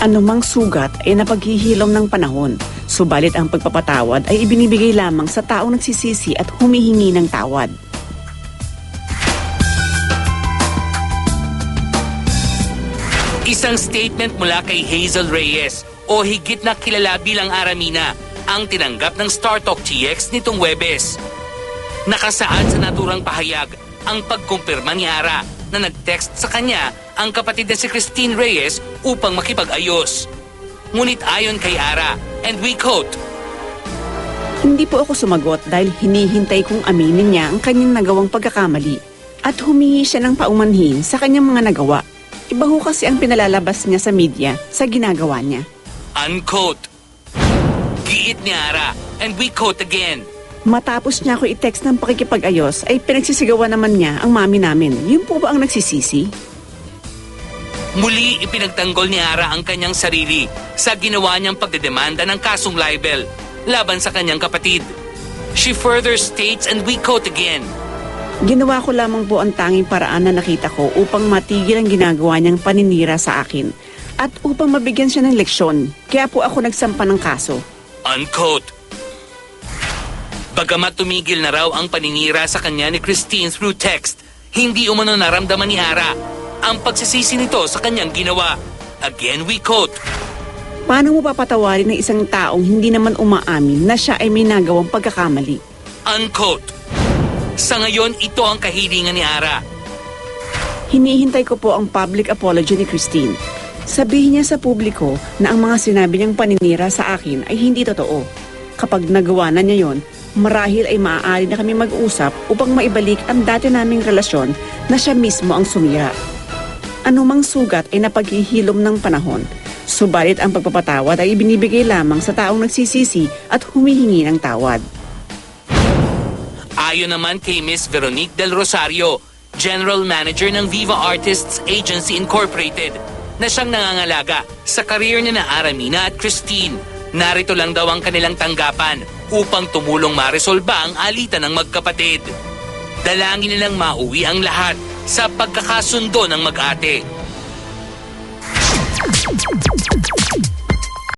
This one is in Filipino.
Anumang sugat ay napaghihilom ng panahon, subalit ang pagpapatawad ay ibinibigay lamang sa taong nagsisisi at humihingi ng tawad. Isang statement mula kay Hazel Reyes o higit na kilala bilang Aramina ang tinanggap ng Star Talk TX nitong Huwebes. Nakasaad sa naturang pahayag ang pagkumpirma ni Ara na nag-text sa kanya ang kapatid na si Christine Reyes upang makipag-ayos. Ngunit ayon kay Ara, and we quote, "Hindi po ako sumagot dahil hinihintay kong aminin niya ang kanyang nagawang pagkakamali at humingi siya ng paumanhin sa kanyang mga nagawa. Iba ho kasi ang pinalalabas niya sa media sa ginagawa niya." Unquote. Giit ni Ara, and we quote again, Matapos niya ako i-text ng pakikipag-ayos ay pinagsisigawan naman niya ang mami namin. Yun po ba ang nagsisisi? Muli ipinagtanggol ni Ara ang kanyang sarili sa ginawa niyang pagdedemanda ng kasong libel laban sa kanyang kapatid. She further states, and we quote again, Ginawa ko lamang po ang tanging paraan na nakita ko upang matigil ang ginagawa niyang paninira sa akin at upang mabigyan siya ng leksyon. Kaya po ako nagsampa ng kaso. Unquote. Bagamat tumigil na raw ang paninira sa kanya ni Christine through text, hindi umano naramdaman ni Ara ang pagsisisi nito sa kanyang ginawa. Again we quote, Paano mo papatawarin ng isang taong hindi naman umaamin na siya ay may nagawang pagkakamali? Unquote. Sa ngayon, ito ang kahilingan ni Ara. Hinihintay ko po ang public apology ni Christine. Sabihin niya sa publiko na ang mga sinabi niyang paninira sa akin ay hindi totoo. Kapag nagawa na niya yon, marahil ay maaari na kami mag-usap upang maibalik ang dati naming relasyon na siya mismo ang sumira. Anumang sugat ay napaghihilom ng panahon, subalit ang pagpapatawad ay ibinibigay lamang sa taong nagsisisi at humihingi ng tawad. Ayon naman kay Miss Veronique Del Rosario, General Manager ng Viva Artists Agency Incorporated, na siyang nangangalaga sa career ni na Aramina at Christine, narito lang daw ang kanilang tanggapan upang tumulong maresolba ang alitan ng magkapatid. Dalangin nilang mauwi ang lahat sa pagkakasundo ng mag-ate.